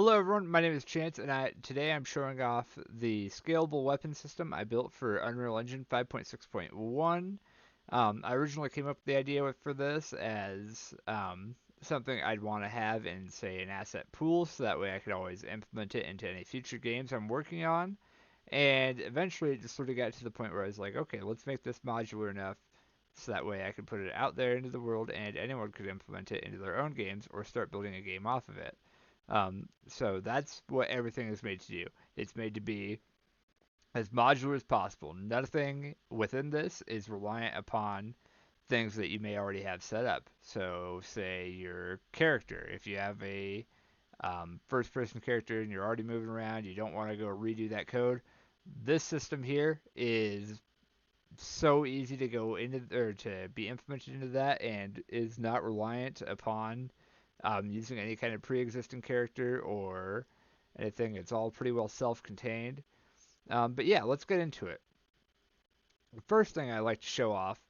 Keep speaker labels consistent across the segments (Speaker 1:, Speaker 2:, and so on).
Speaker 1: Hello everyone, my name is Chance, and today I'm showing off the scalable weapon system I built for Unreal Engine 5.6.1. I originally came up with the idea for this as something I'd want to have in, say, an asset pool, so that way I could always implement it into any future games I'm working on. And eventually it just sort of got to the point where I was like, okay, let's make this modular enough so that way I could put it out there into the world and anyone could implement it into their own games or start building a game off of it. So that's what everything is made to do. It's made to be as modular as possible. Nothing within this is reliant upon things that you may already have set up. So, say your character, if you have a first person character and you're already moving around, you don't want to go redo that code. This system here is so easy to go into or to be implemented into that and is not reliant upon using any kind of pre-existing character or anything. It's all pretty well self-contained. But yeah, let's get into it. The first thing I like to show off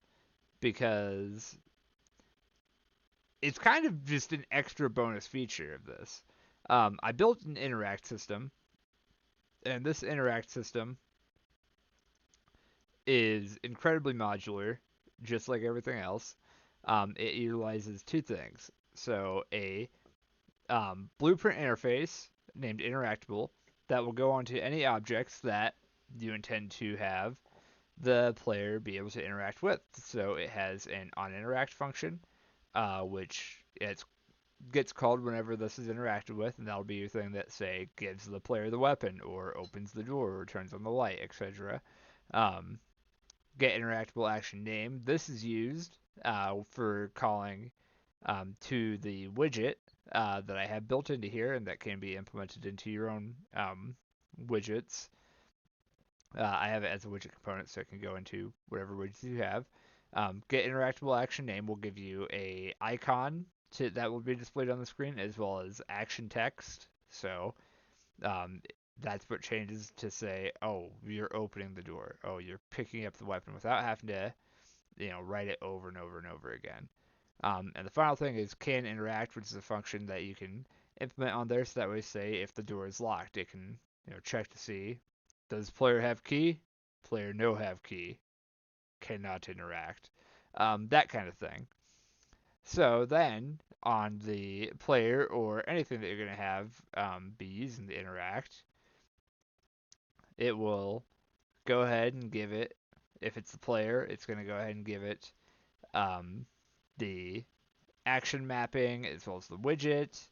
Speaker 1: because it's kind of just an extra bonus feature of this. I built an interact system, and this interact system is incredibly modular, just like everything else. It utilizes two things. So a blueprint interface named interactable that will go onto any objects that you intend to have the player be able to interact with. So it has an onInteract function, which it gets called whenever this is interacted with, and that'll be your thing that, say, gives the player the weapon, or opens the door, or turns on the light, etc. Um, get interactable action name. This is used for calling to the widget that I have built into here, and that can be implemented into your own widgets. I have it as a widget component, so it can go into whatever widgets you have. Get interactable action name will give you a icon that will be displayed on the screen, as well as action text. So um, that's what changes to say, oh, you're opening the door. Oh, you're picking up the weapon without having to, write it over and over and over again. And the final thing is can interact, which is a function that you can implement on there. So that way, say if the door is locked, it can check to see does player have key, player no have key, cannot interact, that kind of thing. So then on the player or anything that you're going to have be using the interact, it will go ahead and give it. If it's the player, it's going to go ahead and give it um, the action mapping as well as the widget,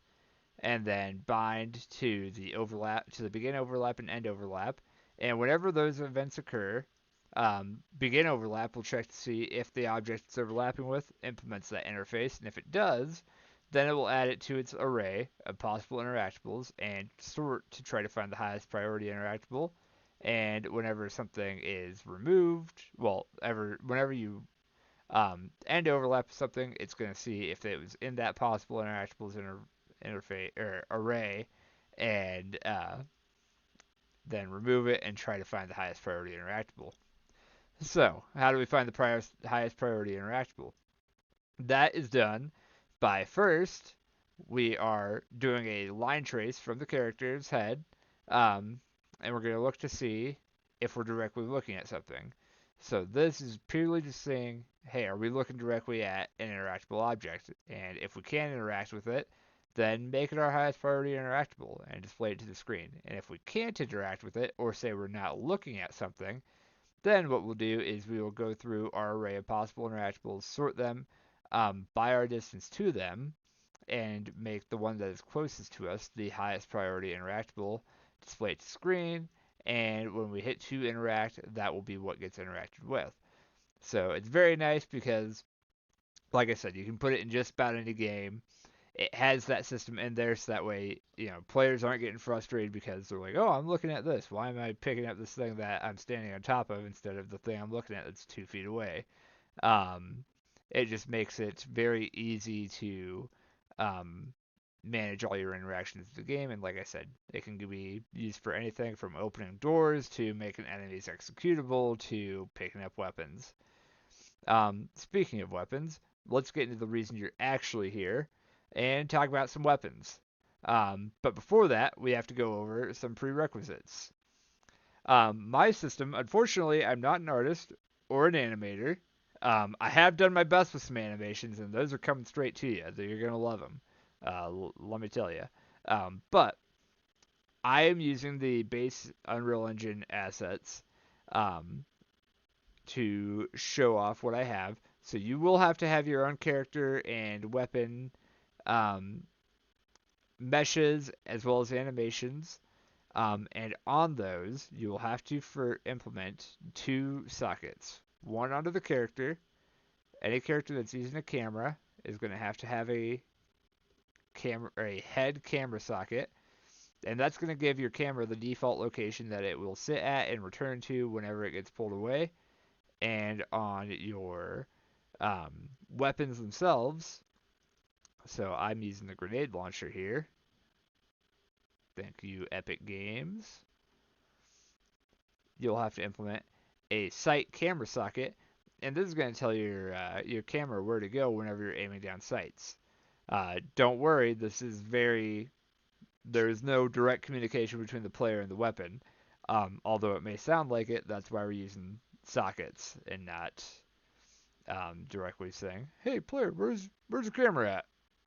Speaker 1: and then bind to the overlap to the begin overlap and end overlap. And whenever those events occur, begin overlap will check to see if the object it's overlapping with implements that interface, and if it does, then it will add it to its array of possible interactables and sort to try to find the highest priority interactable. And whenever something is removed, whenever you end overlap something, it's going to see if it was in that possible interactables interface or array, and then remove it and try to find the highest priority interactable. So, how do we find the highest priority interactable? That is done by first we are doing a line trace from the character's head, and we're going to look to see if we're directly looking at something. So this is purely just saying, hey, are we looking directly at an interactable object? And if we can interact with it, then make it our highest priority interactable and display it to the screen. And if we can't interact with it, or say we're not looking at something, then what we'll do is we will go through our array of possible interactables, sort them by our distance to them, and make the one that is closest to us the highest priority interactable, display it to screen, and when we hit to interact, that will be what gets interacted with. So it's very nice because, like I said, you can put it in just about any game. It has that system in there so that way, players aren't getting frustrated because they're like, oh, I'm looking at this. Why am I picking up this thing that I'm standing on top of instead of the thing I'm looking at that's 2 feet away? Um, it just makes it very easy to um, manage all your interactions with the game. And like I said, it can be used for anything from opening doors to making enemies executable to picking up weapons. Speaking of weapons, let's get into the reason you're actually here and talk about some weapons. But before that, we have to go over some prerequisites. My system, unfortunately, I'm not an artist or an animator. I have done my best with some animations, and those are coming straight to you. You're gonna love them. Let me tell you. But I am using the base Unreal Engine assets um, to show off what I have. So you will have to have your own character and weapon um, meshes as well as animations. And on those, you will have to implement two sockets. One onto the character. Any character that's using a camera is going to have a camera or a head camera socket, and that's going to give your camera the default location that it will sit at and return to whenever it gets pulled away. And on your weapons themselves, so I'm using the grenade launcher here. Thank you, Epic Games. You'll have to implement a sight camera socket, and this is going to tell your camera where to go whenever you're aiming down sights. Don't worry, this is very there is no direct communication between the player and the weapon. Although it may sound like it, that's why we're using sockets and not directly saying, "Hey, player, where's the camera at?"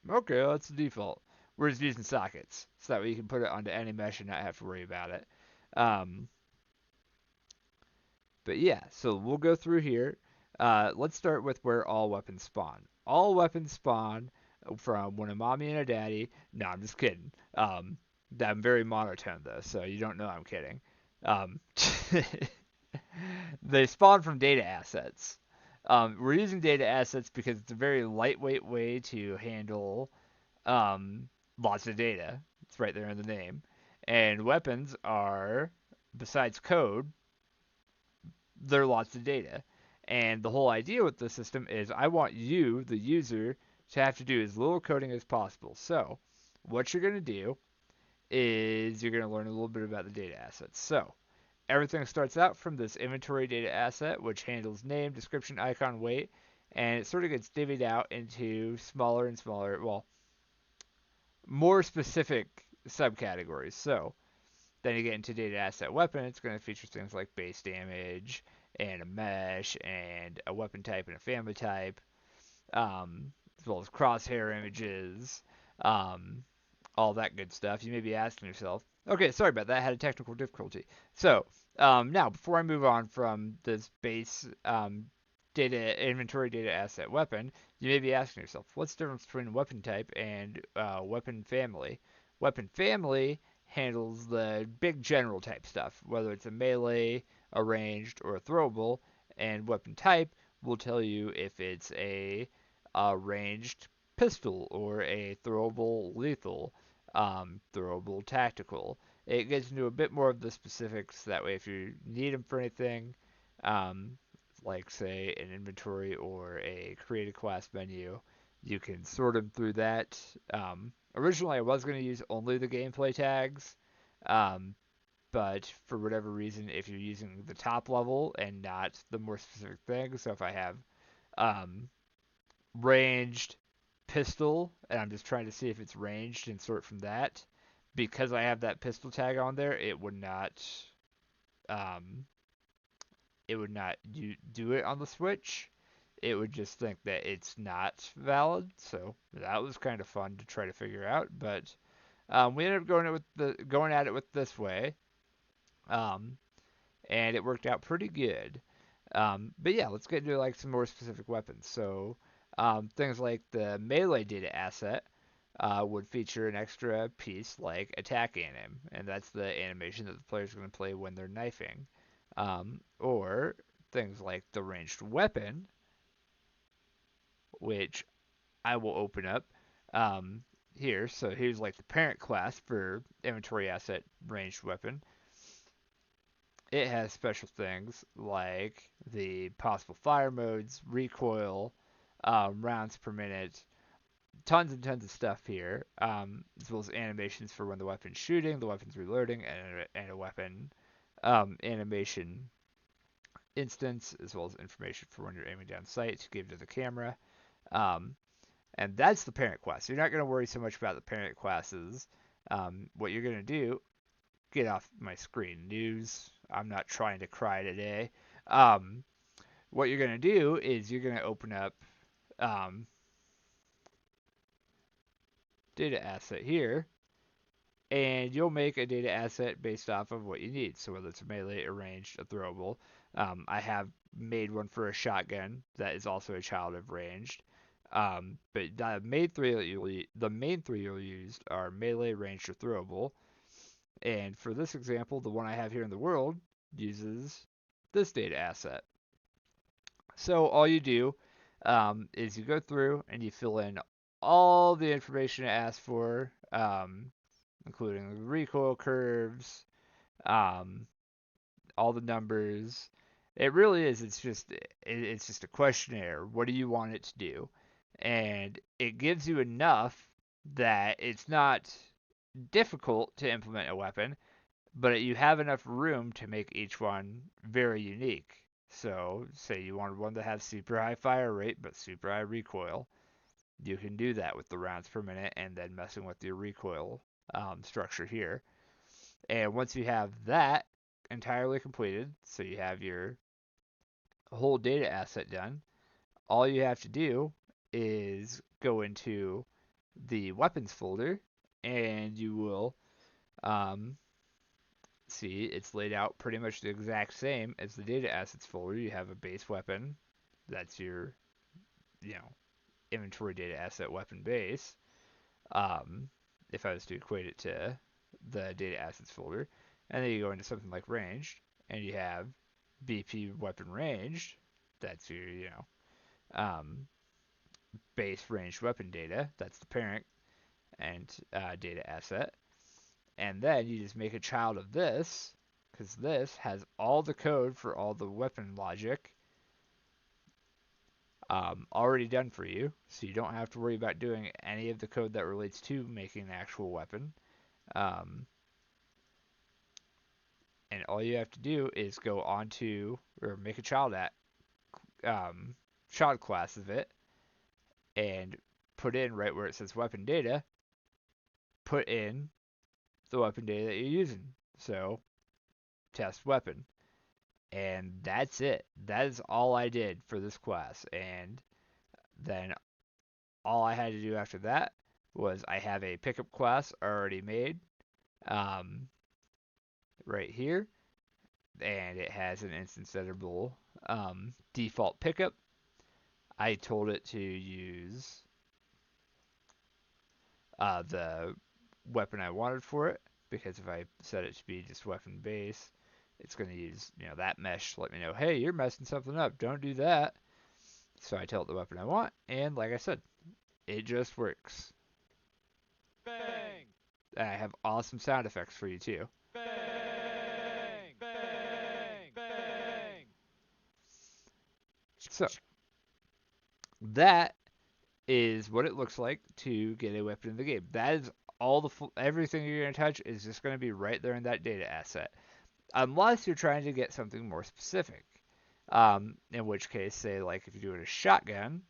Speaker 1: Okay, that's the default. We're just using sockets so that we can put it onto any mesh and not have to worry about it. Um, but yeah, so we'll go through here. Let's start with where all weapons spawn. All weapons spawn from when a mommy and a daddy. No, I'm just kidding. I'm very monotone though, so you don't know I'm kidding. Um, they spawn from data assets. We're using data assets because it's a very lightweight way to handle um, lots of data. It's right there in the name. And weapons are, besides code, they're lots of data. And the whole idea with the system is I want you, the user, to have to do as little coding as possible. So, what you're going to do is you're going to learn a little bit about the data assets. So, everything starts out from this inventory data asset, which handles name, description, icon, weight, and it sort of gets divvied out into smaller and smaller, well, more specific subcategories. So, then you get into data asset weapon, it's going to feature things like base damage and a mesh and a weapon type and a family type, as well as crosshair images, um, all that good stuff. You may be asking yourself, okay, sorry about that, I had a technical difficulty. So, now, before I move on from this base data inventory data asset weapon, you may be asking yourself, what's the difference between weapon type and weapon family? Weapon family handles the big general type stuff, whether it's a melee, a ranged, or a throwable, and weapon type will tell you if it's a ranged pistol or a throwable lethal, throwable tactical. It gets into a bit more of the specifics. That way, if you need them for anything, um, like say an inventory or a create a class menu, you can sort them through that. Originally, I was going to use only the gameplay tags, um, but for whatever reason, if you're using the top level and not the more specific things, so if I have um, ranged pistol, and I'm just trying to see if it's ranged and sort from that. Because I have that pistol tag on there, um, it would not do it on the Switch. It would just think that it's not valid. So that was kind of fun to try to figure out. But we ended up going at it with this way, um, and it worked out pretty good. But yeah, let's get into like some more specific weapons. So things like the melee data asset would feature an extra piece like attack anim, and that's the animation that the player is going to play when they're knifing. Or things like the ranged weapon, which I will open up here. So here's like the parent class for inventory asset ranged weapon. It has special things like the possible fire modes, recoil, rounds per minute, tons and tons of stuff here, as well as animations for when the weapon's shooting, the weapon's reloading, and a weapon animation instance, as well as information for when you're aiming down sight to give to the camera. Um, and that's the parent class. You're not going to worry so much about the parent classes. what you're going to do, get off my screen, news. I'm not trying to cry today. Um, what you're going to do is you're going to open up um, data asset here, and you'll make a data asset based off of what you need. So whether it's a melee, a ranged, a throwable. I have made one for a shotgun that is also a child of ranged. But the main three you'll use are melee, ranged, or throwable. And for this example, the one I have here in the world uses this data asset. So all you do is you go through and you fill in all the information it asks for, including the recoil curves, um, all the numbers. It really is. It's just a questionnaire. What do you want it to do? And it gives you enough that it's not difficult to implement a weapon, but you have enough room to make each one very unique. So, say you wanted one to have super high fire rate but super high recoil, you can do that with the rounds per minute and then messing with your recoil structure here. And once you have that entirely completed, so you have your whole data asset done, all you have to do is go into the weapons folder and you will um, see it's laid out pretty much the exact same as the data assets folder. You have a base weapon, that's your, you know, inventory data asset weapon base. Um, if I was to equate it to the data assets folder, and then you go into something like ranged, and you have BP weapon ranged. That's your, um, base ranged weapon data. That's the parent and data asset. And then you just make a child of this, because this has all the code for all the weapon logic already done for you, so you don't have to worry about doing any of the code that relates to making an actual weapon. Um, and all you have to do is go onto or make a child class of it, and put in right where it says weapon data, put in the weapon data that you're using. So test weapon. And that's it. That is all I did for this class. And then all I had to do after that was I have a pickup class already made um, right here. And it has an instance editable default pickup. I told it to use the weapon I wanted for it, because if I set it to be just weapon base, it's going to use that mesh to let me know, hey, you're messing something up. Don't do that. So I tell it the weapon I want, and like I said, it just works.
Speaker 2: Bang!
Speaker 1: And I have awesome sound effects for you too.
Speaker 2: Bang! Bang! Bang!
Speaker 1: So that is what it looks like to get a weapon in the game. That is all everything you're going to touch is just going to be right there in that data asset, unless you're trying to get something more specific. In which case, say like if you're doing a shotgun,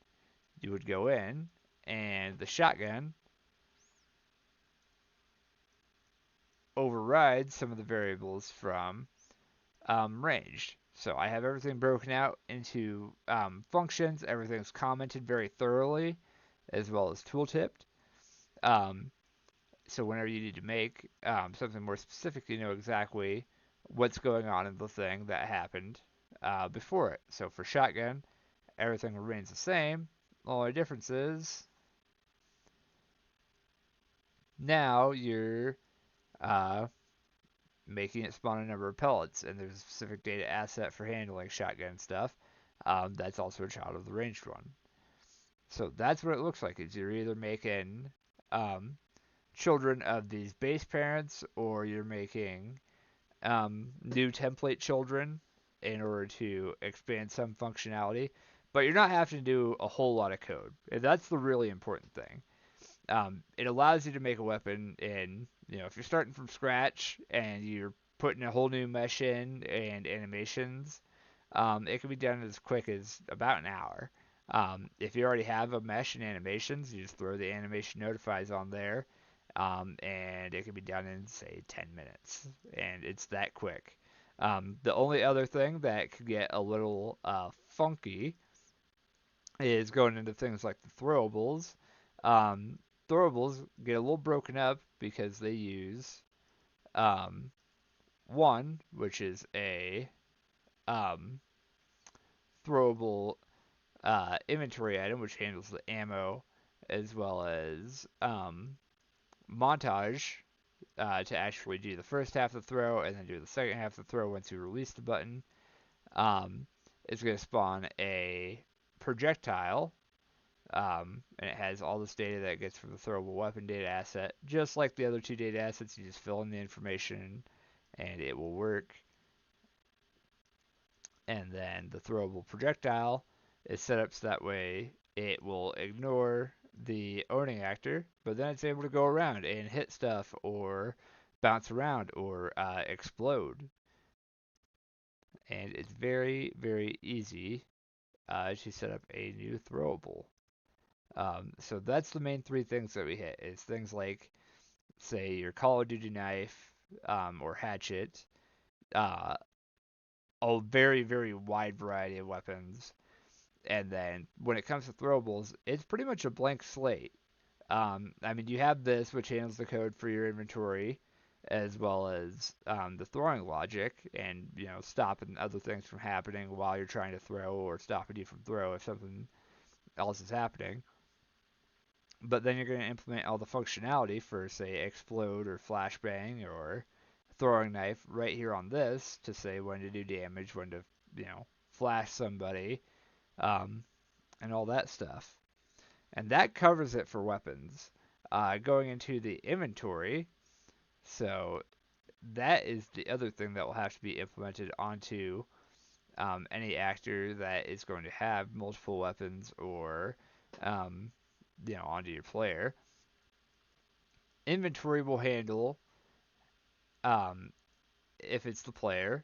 Speaker 1: you would go in and the shotgun overrides some of the variables from ranged. So I have everything broken out into functions. Everything's commented very thoroughly, as well as tooltipped. Um, so whenever you need to make something more specific, you know exactly what's going on in the thing that happened before it. So for shotgun, everything remains the same. The only difference is now you're uh, making it spawn a number of pellets, and there's a specific data asset for handling shotgun stuff. That's also a child of the ranged one. So that's what it looks like. Is you're either making um, children of these base parents, or you're making new template children in order to expand some functionality. But you're not having to do a whole lot of code. And that's the really important thing. It allows you to make a weapon in, if you're starting from scratch and you're putting a whole new mesh in and animations, it can be done as quick as about an hour. If you already have a mesh and animations, you just throw the animation notifies on there, and it can be done in say 10 minutes, and it's that quick. The only other thing that could get a little funky is going into things like the throwables. Um, throwables get a little broken up because they use um, one, which is a um, throwable inventory item, which handles the ammo, as well as montage to actually do the first half of the throw and then do the second half of the throw once you release the button. Um, it's going to spawn a projectile, and it has all this data that it gets from the throwable weapon data asset. Just like the other two data assets, you just fill in the information and it will work. And then the throwable projectile is set up so that way it will ignore the owning actor, but then it's able to go around and hit stuff or bounce around or explode. And it's very, very easy to set up a new throwable. So that's the main three things that we hit. Is things like, say, your Call of Duty knife or hatchet, uh, a very, very wide variety of weapons. And then when it comes to throwables, it's pretty much a blank slate. I mean, you have this, which handles the code for your inventory, as well as the throwing logic, and stopping other things from happening while you're trying to throw, or stopping you from throw if something else is happening. But then you're going to implement all the functionality for, say, explode or flashbang or throwing knife right here on this to say when to do damage, when to flash somebody, um, and all that stuff. And that covers it for weapons. Going into the inventory, so that is the other thing that will have to be implemented onto any actor that is going to have multiple weapons or um, onto your player. Inventory will handle, um, if it's the player,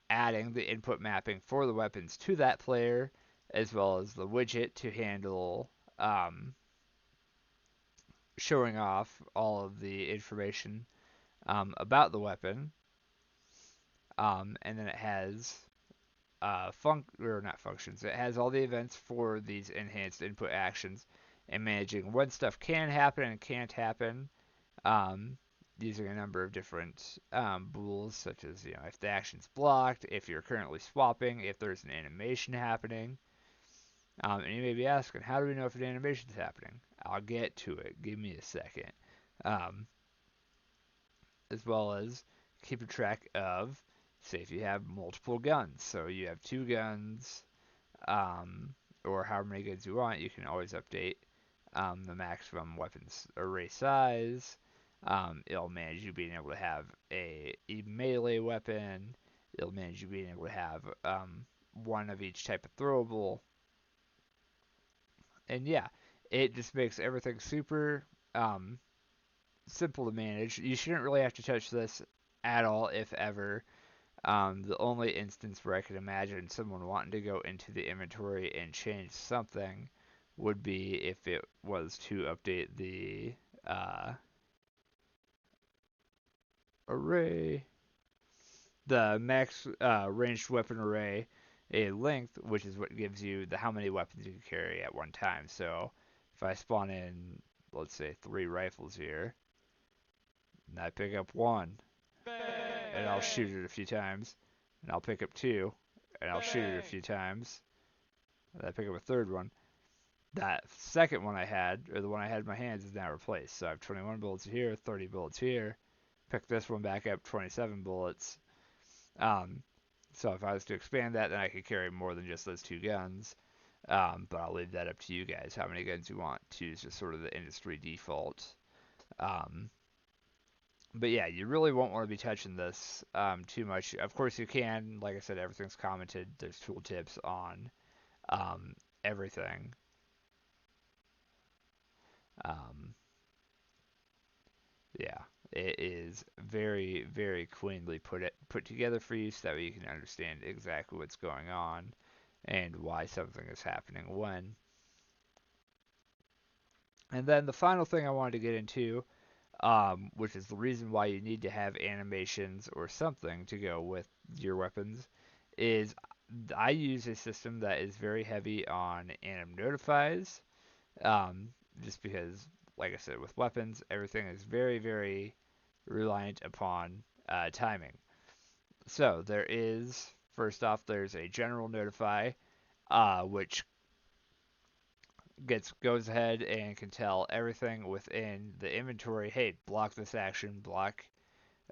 Speaker 1: adding the input mapping for the weapons to that player, as well as the widget to handle showing off all of the information about the weapon. And then it has or not functions. It has all the events for these enhanced input actions and managing when stuff can happen and can't happen. Um, Using a number of different bools, such as if the action's blocked, if you're currently swapping, if there's an animation happening. And you may be asking, how do we know if an animation's happening? I'll get to it. Give me a second. Um, as well as keeping track of, say, if you have multiple guns. So you have two guns, or however many guns you want, you can always update the maximum weapons array size. It'll manage you being able to have a melee weapon. It'll manage you being able to have one of each type of throwable. And yeah, it just makes everything super simple to manage. You shouldn't really have to touch this at all, if ever. The only instance where I could imagine someone wanting to go into the inventory and change something would be if it was to update the array, the max ranged weapon array, a length, which is what gives you the how many weapons you can carry at one time. So if I spawn in, let's say, 3 rifles here, and I pick up one, and I'll
Speaker 2: Bang!
Speaker 1: shoot it a few times, and I'll pick up two, and I'll shoot it a
Speaker 2: Bang!
Speaker 1: few times, and I pick up a third one. That second one I had, or the one I had in my hands, is now replaced. So I have 21 bullets here, 30 bullets here. Pick this one back up, 27 bullets. Um, so if I was to expand that, then I could carry more than just those two guns. But I'll leave that up to you guys, how many guns you want. Two is just sort of the industry default. Um, but yeah, you really won't want to be touching this too much. Of course, you can. Like I said, everything's commented. There's tooltips on everything. Um, yeah, it is very, very cleanly put together for you, so that way you can understand exactly what's going on and why something is happening when. And then the final thing I wanted to get into which is the reason why you need to have animations or something to go with your weapons, is I use a system that is very heavy on anim notifies, um, just because, like I said, with weapons, everything is very, very reliant upon timing. So there is, first off, there's a general notify, which goes ahead and can tell everything within the inventory. Hey, block this action,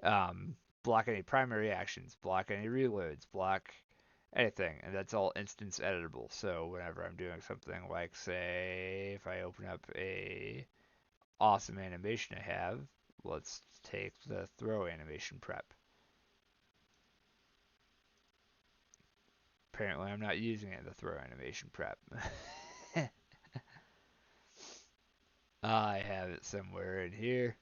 Speaker 1: um, block any primary actions, block any reloads, block anything, and that's all instance editable. So whenever I'm doing something like, say, if I open up a awesome animation I have, let's take the throw animation prep. Apparently, I'm not using it in the throw animation prep. I have it somewhere in here.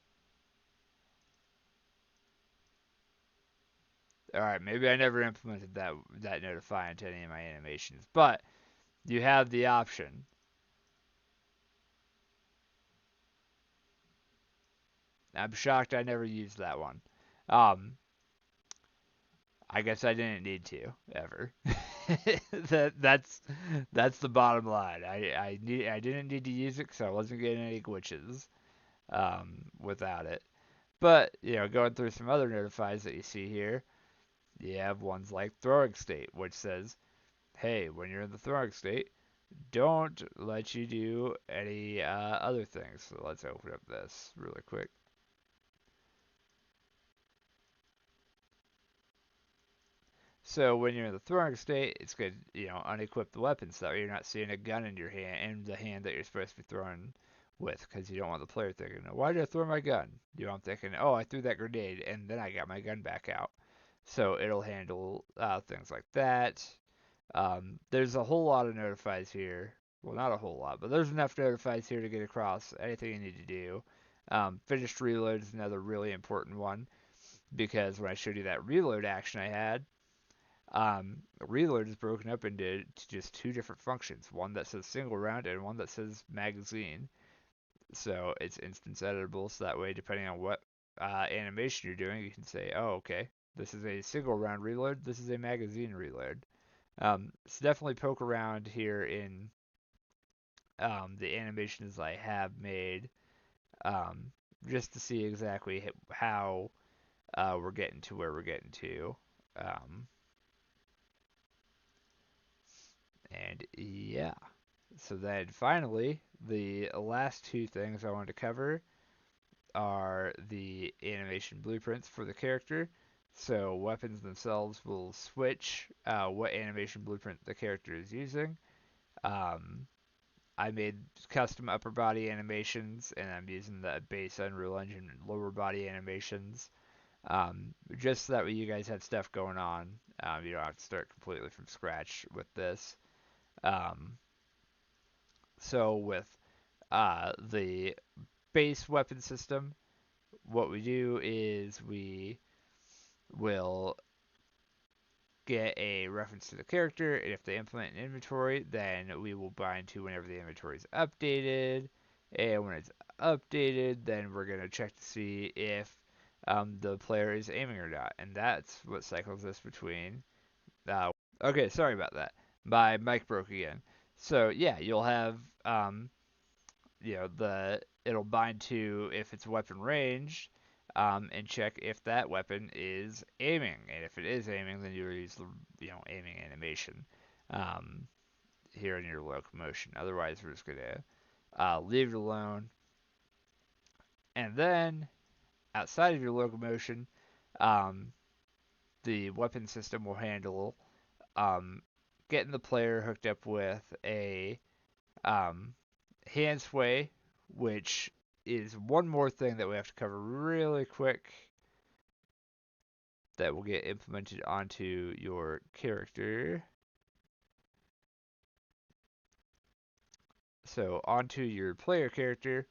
Speaker 1: All right, maybe I never implemented that notify into any of my animations, but you have the option. I'm shocked I never used that one. Um, I guess I didn't need to ever. That's the bottom line. I didn't need to use it because I wasn't getting any glitches without it. But going through some other notifies that you see here, you have ones like throwing state, which says, "Hey, when you're in the throwing state, don't let you do any other things." So let's open up this really quick. So when you're in the throwing state, it's good, unequip the weapon so that you're not seeing a gun in your hand, in the hand that you're supposed to be throwing with, because you don't want the player thinking, "Why did I throw my gun?" I'm thinking, "Oh, I threw that grenade and then I got my gun back out." So it'll handle things like that. There's a whole lot of notifies here. Well, not a whole lot, but there's enough notifies here to get across anything you need to do. Finished reload is another really important one because when I showed you that reload action I had, reload is broken up into just two different functions, one that says single round and one that says magazine. So it's instance editable, so that way, depending on what animation you're doing, you can say, "Oh, okay, this is a single round reload, this is a magazine reload." So definitely poke around here in the animations I have made, um, just to see exactly how we're getting to where we're getting to. Um, and yeah. So then finally, the last two things I wanted to cover are the animation blueprints for the character. So weapons themselves will switch what animation blueprint the character is using. Um, I made custom upper body animations, and I'm using the base Unreal Engine lower body animations, just so that way you guys have stuff going on. You don't have to start completely from scratch with this. Um, so with the base weapon system, what we do is we will get a reference to the character, and if they implement an inventory, then we will bind to whenever the inventory is updated. And when it's updated, then we're going to check to see if the player is aiming or not. And that's what cycles us between. Okay, sorry about that. My mic broke again. So yeah, you'll have the it'll bind to if it's weapon ranged, and check if that weapon is aiming. And if it is aiming, then you use the aiming animation um, here in your locomotion. Otherwise, we're just gonna leave it alone. And then outside of your locomotion, um, the weapon system will handle um, getting the player hooked up with a Um, hand sway, which is one more thing that we have to cover really quick that will get implemented onto your character. So onto your player character,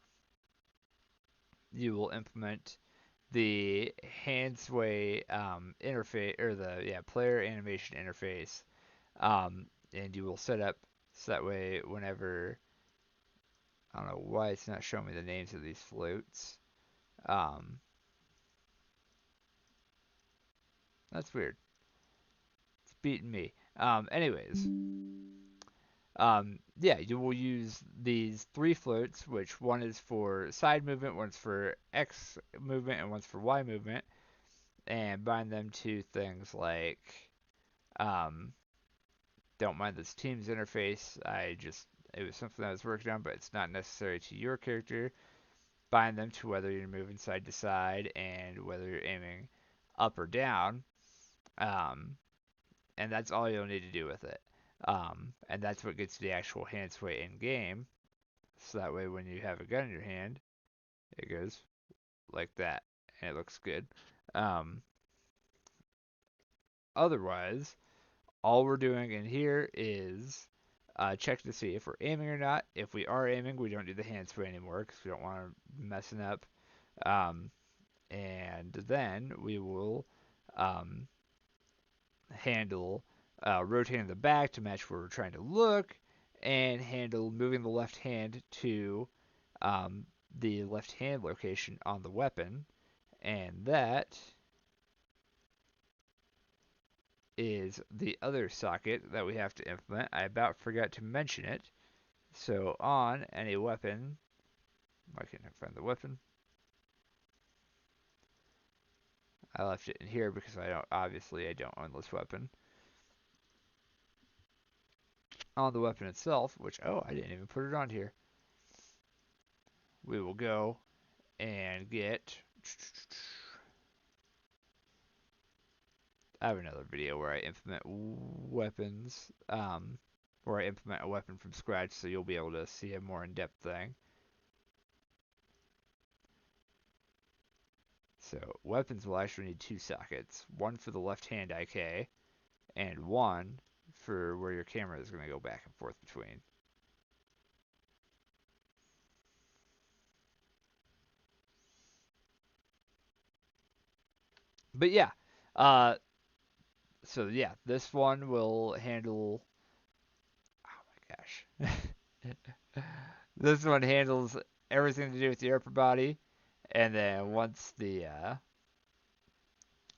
Speaker 1: you will implement the hand sway interface or the player animation interface, and you will set up so that way whenever I don't know why it's not showing me the names of these floats. Um, that's weird. It's beating me. Anyways, yeah, you will use these three floats, which one is for side movement, one's for X movement, and one's for Y movement, and bind them to things like, um, don't mind this Teams interface. It was something I was working on, but it's not necessary to your character. Bind them to whether you're moving side to side and whether you're aiming up or down. Um, and that's all you'll need to do with it. And that's what gets the actual hand sway in game. So that way, when you have a gun in your hand, it goes like that, and it looks good. Um, Otherwise, all we're doing in here is check to see if we're aiming or not. If we are aiming, we don't do the hand sway anymore because we don't want to messing up. Um, and then we will um, handle rotating the back to match where we're trying to look, and handle moving the left hand to um, the left hand location on the weapon, and that is the other socket that we have to implement. I about forgot to mention it. So on any weapon, why can't I find the weapon? I left it in here because I don't own this weapon. On the weapon itself, which, oh, I didn't even put it on here. We will go and get, I have another video where I implement weapons, where I implement a weapon from scratch, so you'll be able to see a more in-depth thing. So weapons will actually need two sockets, one for the left-hand IK, and one for where your camera is going to go back and forth between. But yeah, uh, so yeah, this one will handle. Oh my gosh, this one handles everything to do with the upper body, and then once the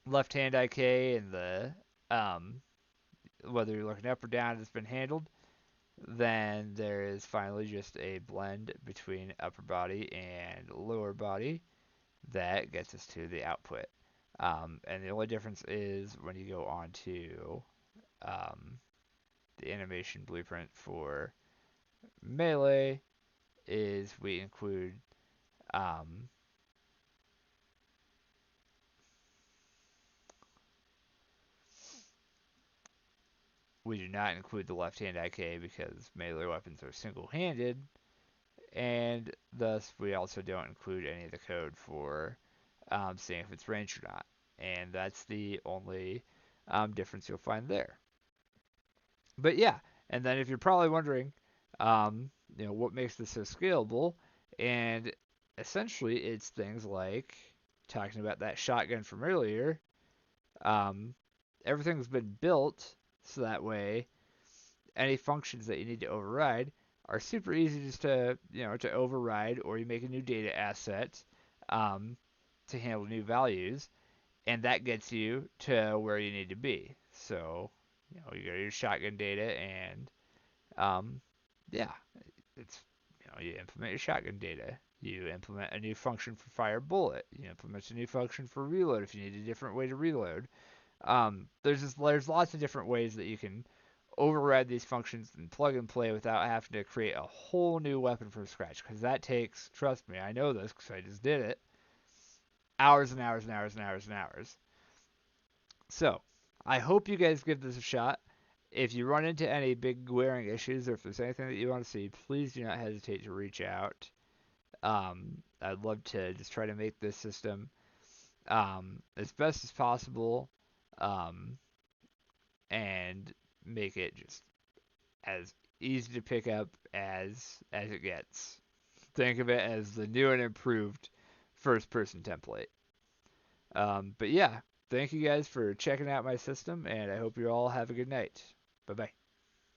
Speaker 1: left-hand IK and the um, whether you're looking up or down has been handled, then there is finally just a blend between upper body and lower body that gets us to the output. And the only difference is when you go on to um, the animation blueprint for melee is we include um, we do not include the left hand IK because melee weapons are single-handed, and thus we also don't include any of the code for seeing if it's ranged or not. And that's the only difference you'll find there. But yeah, and then if you're probably wondering, what makes this so scalable, and essentially it's things like talking about that shotgun from earlier. Um, Everything's been built so that way any functions that you need to override are super easy just to override, or you make a new data asset um, to handle new values, and that gets you to where you need to be. So you got your shotgun data, and um, yeah, it's you implement your shotgun data. You implement a new function for fire bullet. You implement a new function for reload if you need a different way to reload. There's lots of different ways that you can override these functions and plug and play without having to create a whole new weapon from scratch. Because that takes, trust me, I know this because I just did it, hours and hours and hours and hours and hours. So, I hope you guys give this a shot. If you run into any big glaring issues or if there's anything that you want to see, please do not hesitate to reach out. I'd love to just try to make this system as best as possible um, and make it just as easy to pick up as it gets. Think of it as the new and improved first person template. But yeah, thank you guys for checking out my system, and I hope you all have a good night. Bye bye.